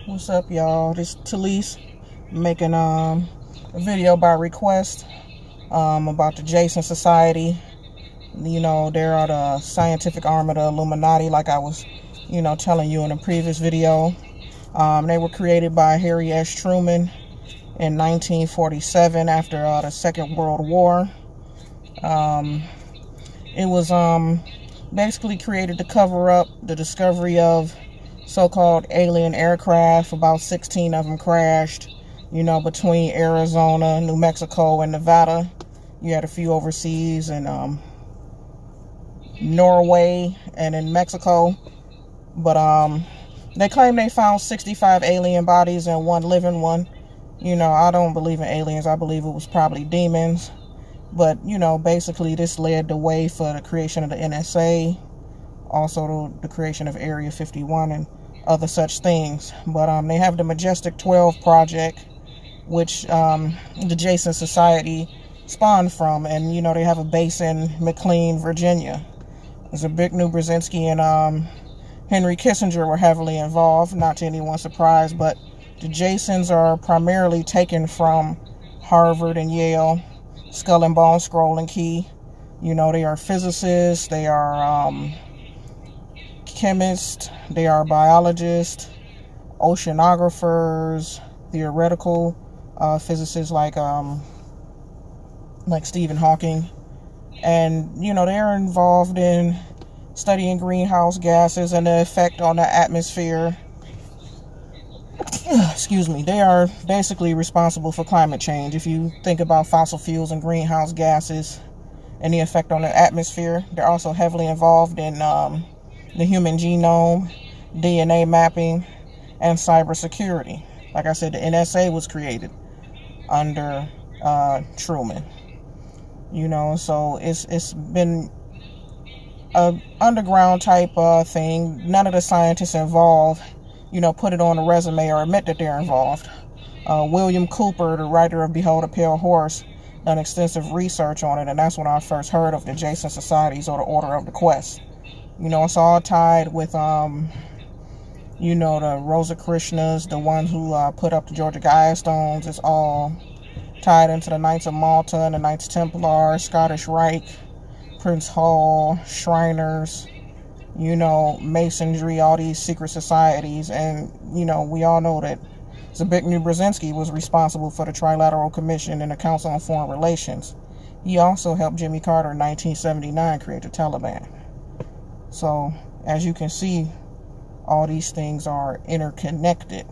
What's up, y'all? This is Talise making a video by request about the Jason Society. You know, they are the scientific arm of the Illuminati, like I was, telling you in a previous video. They were created by Harry S. Truman in 1947 after the Second World War. It was basically created to cover up the discovery of so-called alien aircraft. About 16 of them crashed, between Arizona, New Mexico, and Nevada. You had a few overseas in Norway and in Mexico. But they claim they found 65 alien bodies and one living one. I don't believe in aliens. I believe it was probably demons. But, basically this led the way for the creation of the NSA, also the creation of Area 51 and other such things. But they have the Majestic 12 project, which the Jason Society spawned from. And, they have a base in McLean, Virginia. Zbigniew Brzezinski and Henry Kissinger were heavily involved, not to anyone's surprise. But the Jasons are primarily taken from Harvard and Yale, Skull and Bone, Scroll and Key. They are physicists, they are chemists, they are biologists, oceanographers, theoretical physicists like Stephen Hawking. And, they are involved in studying greenhouse gases and the effect on the atmosphere. Excuse me. They are basically responsible for climate change. If you think about fossil fuels and greenhouse gases and the effect on the atmosphere, they're also heavily involved in the human genome, DNA mapping, and cybersecurity. Like I said, the NSA was created under Truman. So it's been a underground type thing. None of the scientists involved put it on a resume or admit that they're involved. William Cooper, the writer of Behold a Pale Horse, done extensive research on it, and that's when I first heard of the Jason Societies or the Order of the Quest. It's all tied with, the Rosicrucians, the ones who put up the Georgia Guidestones. It's all tied into the Knights of Malta and the Knights Templar, Scottish Rite, Prince Hall, Shriners, Masonry, all these secret societies. And, we all know that Zbigniew Brzezinski was responsible for the Trilateral Commission and the Council on Foreign Relations. He also helped Jimmy Carter in 1979 create the Taliban. So, as you can see, all these things are interconnected.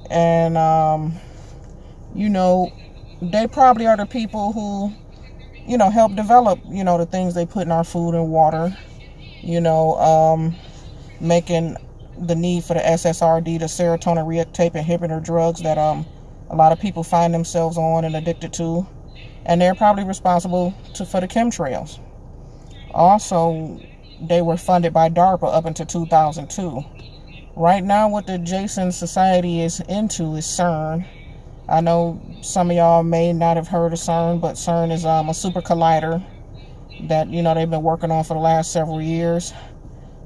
And, they probably are the people who, help develop, the things they put in our food and water. Making the need for the SSRD, the serotonin reuptake inhibitor drugs that a lot of people find themselves on and addicted to. And they're probably responsible for the chemtrails. Also, they were funded by DARPA up until 2002. Right now, what the Jason Society is into is CERN. I know some of y'all may not have heard of CERN, but CERN is a super collider that, they've been working on for the last several years.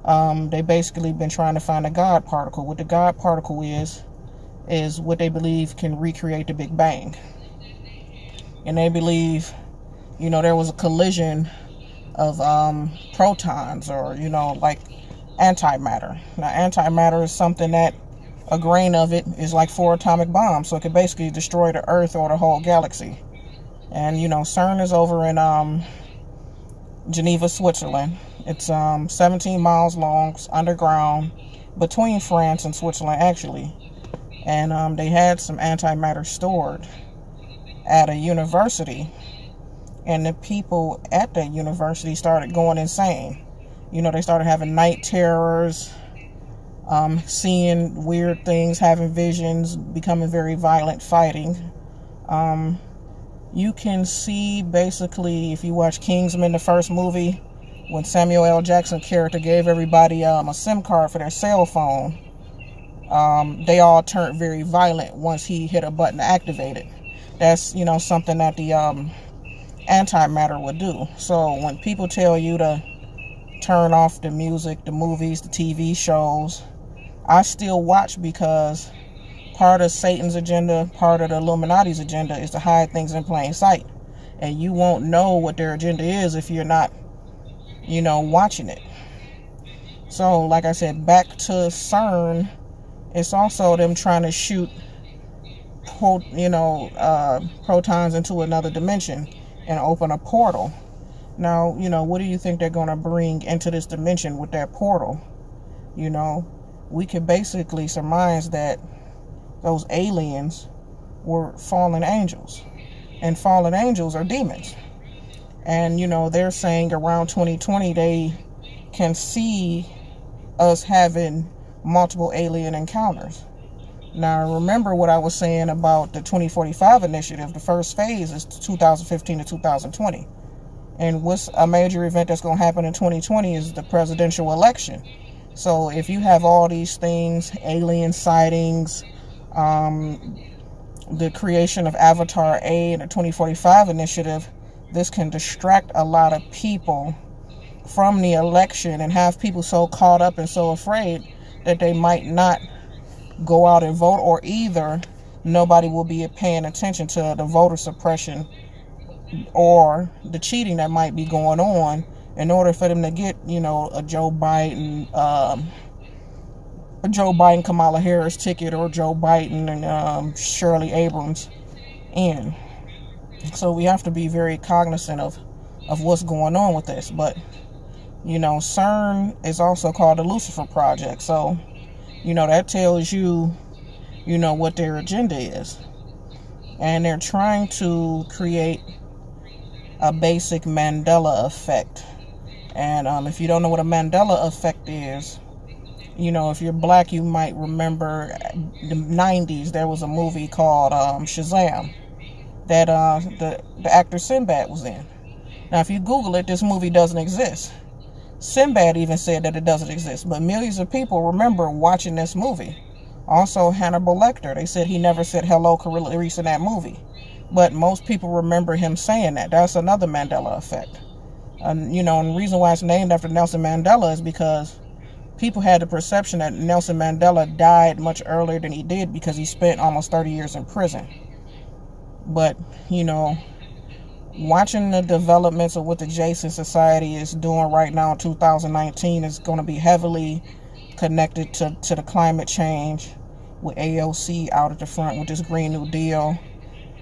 They basically been trying to find a God particle. What the God particle is what they believe can recreate the Big Bang. And they believe, there was a collision of protons or, like antimatter. Now, antimatter is something that a grain of it is like 4 atomic bombs. So it could basically destroy the Earth or the whole galaxy. And, CERN is over in Geneva, Switzerland. It's 17 miles long. It's underground between France and Switzerland, actually. And they had some antimatter stored at a university. And the people at that university started going insane. They started having night terrors, seeing weird things, having visions, becoming very violent, fighting. You can see, basically, if you watch Kingsman, the first movie, when Samuel L. Jackson character gave everybody a SIM card for their cell phone, they all turned very violent once he hit a button to activate it. That's, something that the antimatter would do. So when people tell you to turn off the music, the movies, the TV shows, I still watch because part of Satan's agenda, part of the Illuminati's agenda is to hide things in plain sight. And you won't know what their agenda is if you're not, watching it. So, like I said, back to CERN, it's also them trying to shoot, protons into another dimension and open a portal. Now, what do you think they're going to bring into this dimension with that portal? We could basically surmise that those aliens were fallen angels. And fallen angels are demons. And, they're saying around 2020 they can see us having multiple alien encounters. Now, remember what I was saying about the 2045 initiative. The first phase is 2015 to 2020. And what's a major event that's going to happen in 2020 is the presidential election. So if you have all these things, alien sightings, the creation of Avatar A and the 2045 initiative, this can distract a lot of people from the election and have people so caught up and so afraid that they might not go out and vote, or either nobody will be paying attention to the voter suppression or the cheating that might be going on in order for them to get, a Joe Biden, Kamala Harris ticket, or Joe Biden and Shirley Abrams in. So we have to be very cognizant of what's going on with this. But, CERN is also called the Lucifer Project. So, that tells you, what their agenda is. And they're trying to create a basic Mandela effect. And if you don't know what a Mandela effect is, if you're black, you might remember the 90s, there was a movie called Shazam that the actor Sinbad was in. Now, if you Google it, this movie doesn't exist. Sinbad even said that it doesn't exist, but millions of people remember watching this movie. Also, Hannibal Lecter, they said he never said hello, Clarice in that movie. But most people remember him saying that. That's another Mandela effect. And the reason why it's named after Nelson Mandela is because people had the perception that Nelson Mandela died much earlier than he did because he spent almost 30 years in prison. But, watching the developments of what the Jason Society is doing right now in 2019 is going to be heavily connected to the climate change, with AOC out at the front with this Green New Deal.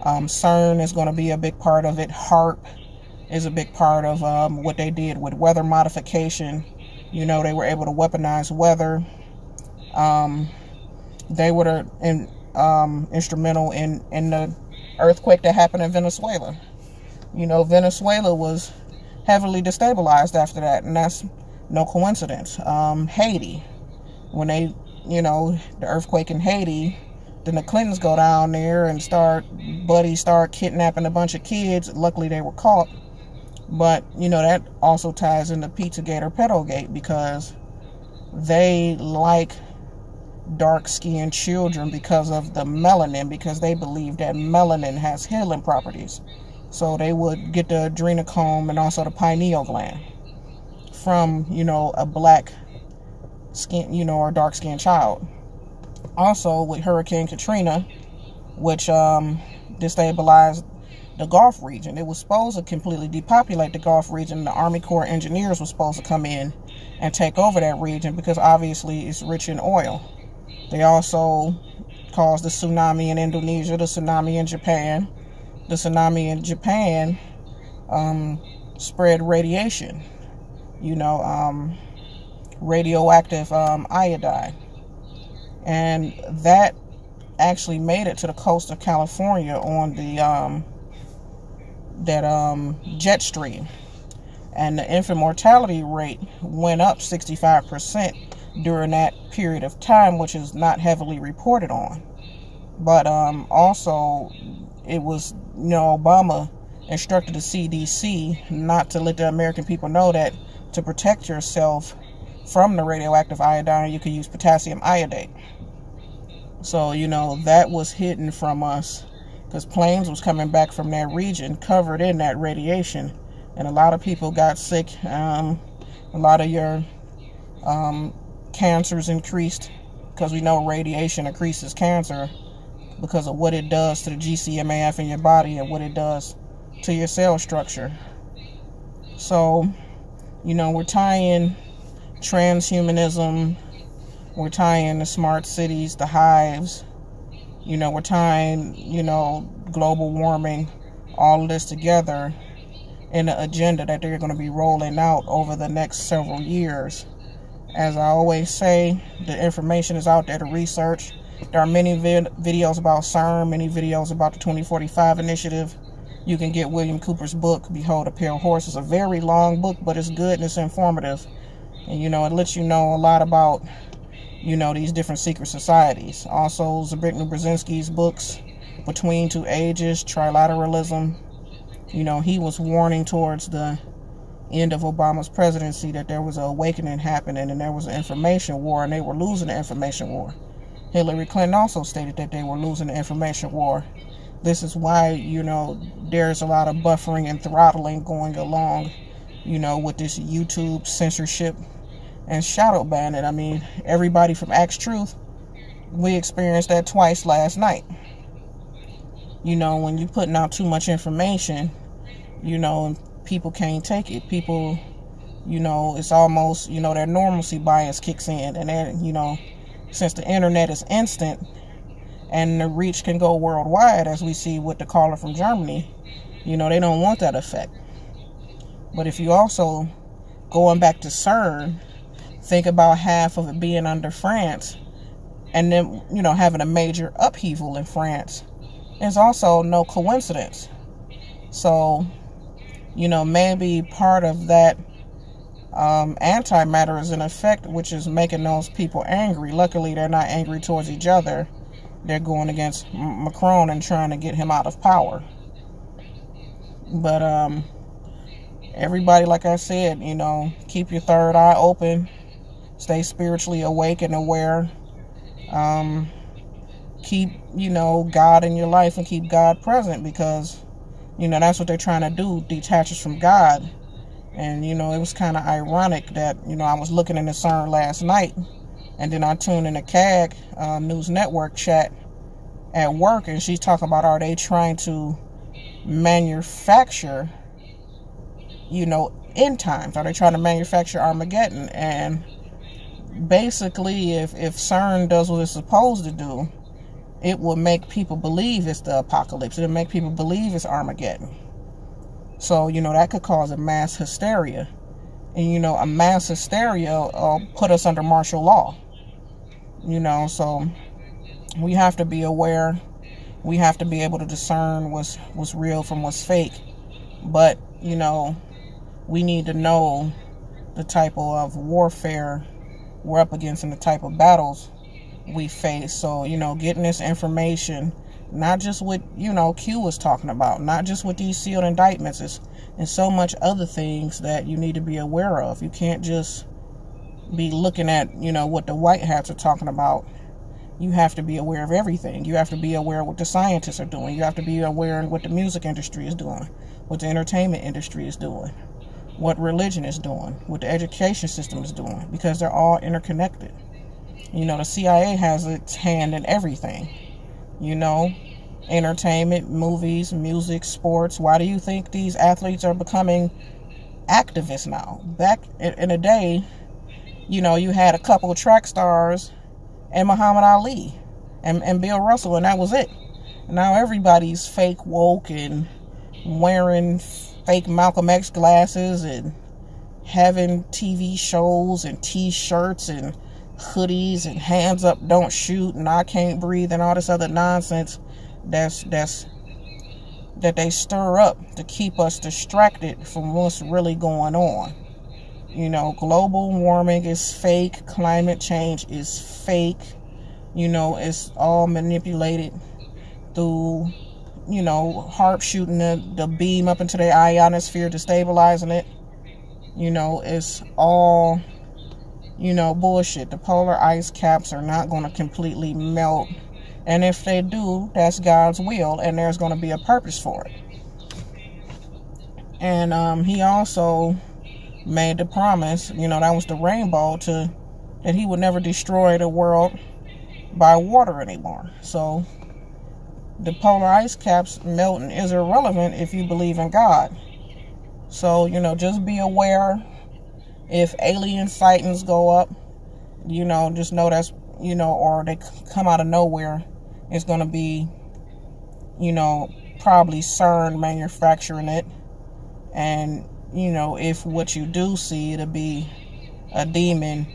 CERN is going to be a big part of it. HARP is a big part of what they did with weather modification. They were able to weaponize weather. They were instrumental in the earthquake that happened in Venezuela. Venezuela was heavily destabilized after that, and that's no coincidence. Haiti, when they, the earthquake in Haiti, then the Clintons go down there and start kidnapping a bunch of kids. Luckily, they were caught. But, that also ties into Pizzagate or Pedogate, because they like dark-skinned children because of the melanin, because they believe that melanin has healing properties. So they would get the adrenochrome and also the pineal gland from, a black skin, or dark-skinned child. Also, with Hurricane Katrina, which destabilized the Gulf region. It was supposed to completely depopulate the Gulf region. The Army Corps engineers were supposed to come in and take over that region because obviously it's rich in oil. They also caused the tsunami in Indonesia, the tsunami in Japan. The tsunami in Japan spread radiation, radioactive iodine. And that actually made it to the coast of California on the jet stream. And the infant mortality rate went up 65% during that period of time, which is not heavily reported on. But also, it was, Obama instructed the CDC not to let the American people know that to protect yourself from the radioactive iodine, you could use potassium iodate. So, that was hidden from us because planes was coming back from that region covered in that radiation. And a lot of people got sick. A lot of your cancers increased because we know radiation increases cancer because of what it does to the GCMAF in your body and what it does to your cell structure. So, you know, we're tying transhumanism, we're tying the smart cities, the hives, you know, we're tying, you know, global warming, all of this together in an agenda that they're going to be rolling out over the next several years. As I always say, the information is out there to research. There are many videos about CERN, many videos about the 2045 initiative. You can get William Cooper's book, Behold a Pale Horse. It's a very long book, but it's good and it's informative. And, you know, it lets you know a lot about, you know, these different secret societies. Also, Zbigniew Brzezinski's books, Between Two Ages, Trilateralism. You know, he was warning towards the end of Obama's presidency that there was an awakening happening and there was an information war, and they were losing the information war. Hillary Clinton also stated that they were losing the information war. This is why, you know, there's a lot of buffering and throttling going along, you know, with this YouTube censorship and shadow banning. I mean, everybody from Axe Truth, we experienced that twice last night. You know, when you're putting out too much information, you know, people can't take it. People, you know, it's almost, you know, their normalcy bias kicks in. And then, you know, since the internet is instant and the reach can go worldwide, as we see with the caller from Germany, you know, they don't want that effect. But if you also, going back to CERN, think about half of it being under France and then, you know, having a major upheaval in France, it's also no coincidence. So, you know, maybe part of that antimatter is in effect, which is making those people angry. Luckily, they're not angry towards each other. They're going against Macron and trying to get him out of power. But everybody, like I said, you know, keep your third eye open. Stay spiritually awake and aware. Keep, you know, God in your life and keep God present, because, you know, that's what they're trying to do, detach us from God. And, you know, it was kind of ironic that, you know, I was looking in the CERN last night, and then I tuned in the CAG News Network chat at work, and she's talking about, are they trying to manufacture, you know, end times? Are they trying to manufacture Armageddon? And basically, if CERN does what it's supposed to do, it will make people believe it's the apocalypse. It'll make people believe it's Armageddon. So, you know, that could cause a mass hysteria. And, you know, a mass hysteria will put us under martial law. You know, so we have to be aware. We have to be able to discern what's real from what's fake. But, you know, we need to know the type of warfare we're up against and the type of battles we face. So, you know, getting this information, not just what, you know, Q was talking about, not just with these sealed indictments, and so much other things that you need to be aware of. You can't just be looking at, you know, what the white hats are talking about. You have to be aware of everything. You have to be aware of what the scientists are doing. You have to be aware of what the music industry is doing, what the entertainment industry is doing, what religion is doing, what the education system is doing, because they're all interconnected. You know, the CIA has its hand in everything. You know, entertainment, movies, music, sports. Why do you think these athletes are becoming activists now? Back in the day, you know, you had a couple of track stars and Muhammad Ali and Bill Russell, and that was it. Now everybody's fake woke and wearing fake Malcolm X glasses and having TV shows and t-shirts and hoodies and hands up, don't shoot, and I can't breathe, and all this other nonsense that they stir up to keep us distracted from what's really going on. You know, global warming is fake, climate change is fake. You know, it's all manipulated through, you know, HAARP shooting the beam up into the ionosphere, destabilizing it. You know, it's all, you know, bullshit. The polar ice caps are not going to completely melt. And if they do, that's God's will, and there's going to be a purpose for it. And he also made the promise, you know, that was the rainbow, that he would never destroy the world by water anymore. So the polar ice caps melting is irrelevant if you believe in God. So, you know, just be aware if alien sightings go up, you know, just know that's, you know, or they come out of nowhere, it's going to be, you know, probably CERN manufacturing it. And, you know, if what you do see, it'll be a demon,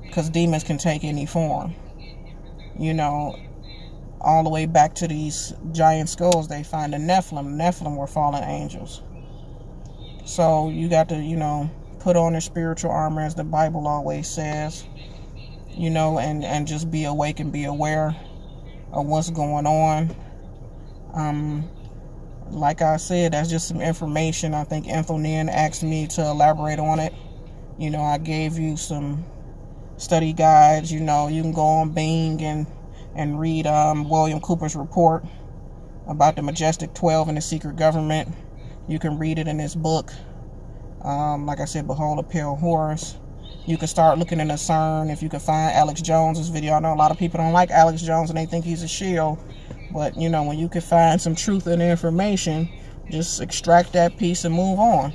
because demons can take any form. You know, all the way back to these giant skulls they find in Nephilim. Nephilim were fallen angels. So you got to, you know, put on your spiritual armor, as the Bible always says, you know, and just be awake and be aware of what's going on. Like I said, that's just some information. I think Anthony asked me to elaborate on it. You know, I gave you some study guides. You know, you can go on Bing and read William Cooper's report about the Majestic 12 and the secret government. You can read it in his book. Like I said, Behold a Pale Horse. You can start looking into CERN. If you can find Alex Jones's video. I know a lot of people don't like Alex Jones and they think he's a shill. But, you know, when you can find some truth in the information, just extract that piece and move on.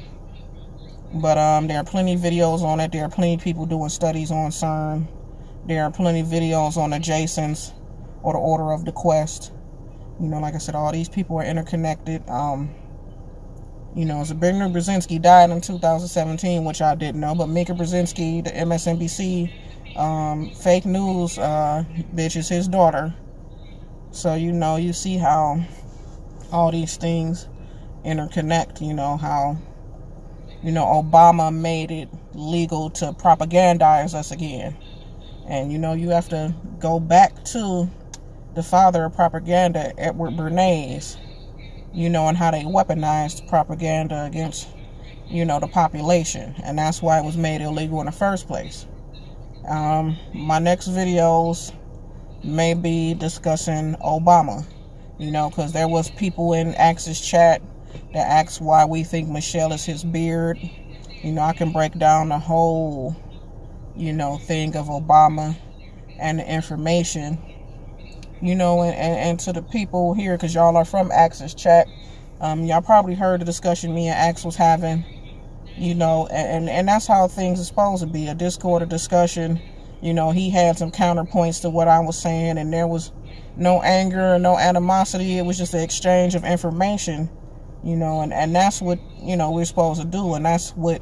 But there are plenty of videos on it. There are plenty of people doing studies on CERN. There are plenty of videos on the Jasons or the Order of the Quest. You know, like I said, all these people are interconnected. You know, Zbigniew Brzezinski died in 2017, which I didn't know. But Mika Brzezinski, the MSNBC fake news bitch, is his daughter. So, you know, you see how all these things interconnect. You know, how, you know, Obama made it legal to propagandize us again. And, you know, you have to go back to the father of propaganda, Edward Bernays, you know, and how they weaponized propaganda against, you know, the population. And that's why it was made illegal in the first place. My next videos may be discussing Obama, you know, because there was people in Axis chat that asked why we think Michelle is his beard. You know, I can break down the whole, you know, thing of Obama and the information. You know, and to the people here, because y'all are from Axis chat, y'all probably heard the discussion me and Ax was having, you know, and that's how things are supposed to be, a Discord, a discussion. You know, he had some counterpoints to what I was saying, and there was no anger, no animosity. It was just an exchange of information, you know, and that's what, you know, we're supposed to do, and that's what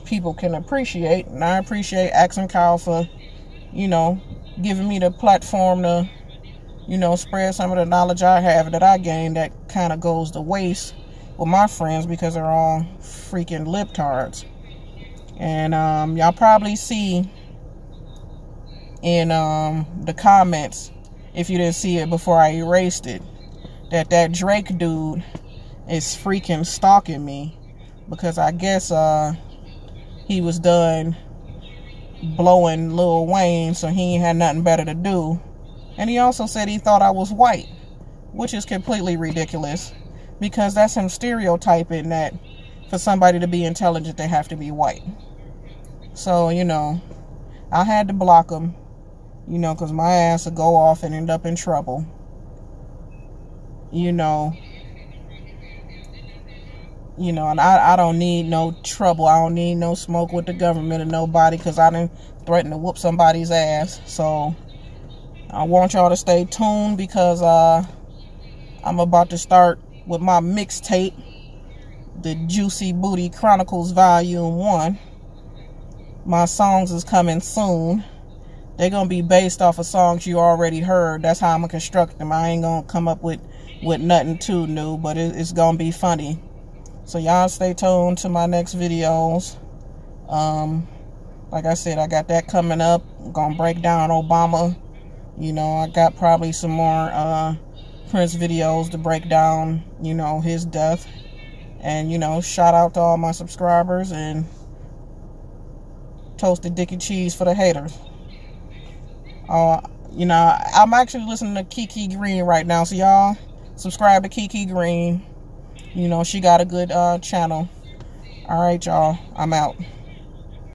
people can appreciate. And I appreciate Ax and Kyle for, you know, giving me the platform to, you know, spread some of the knowledge I have that I gained that kind of goes to waste with my friends because they're all freaking libtards. And y'all probably see in the comments, if you didn't see it before I erased it, that Drake dude is freaking stalking me, because I guess he was done blowing Lil Wayne, so he ain't had nothing better to do. And he also said he thought I was white, which is completely ridiculous, because that's him stereotyping that for somebody to be intelligent, they have to be white. So, you know, I had to block him, you know, because my ass would go off and end up in trouble. You know, and I don't need no trouble. I don't need no smoke with the government or nobody, because I didn't threaten to whoop somebody's ass. So I want y'all to stay tuned, because I'm about to start with my mixtape, the Juicy Booty Chronicles Volume 1. My songs is coming soon. They're going to be based off of songs you already heard. That's how I'm going to construct them. I ain't going to come up with nothing too new, but it's going to be funny. So y'all stay tuned to my next videos. Like I said, I got that coming up. I'm going to break down Obama. You know, I got probably some more Prince videos to break down, you know, his death. And, you know, shout out to all my subscribers, and toasted dick and cheese for the haters. You know, I'm actually listening to Kiki Green right now, so y'all subscribe to Kiki Green. You know, she got a good channel. All right, y'all, I'm out.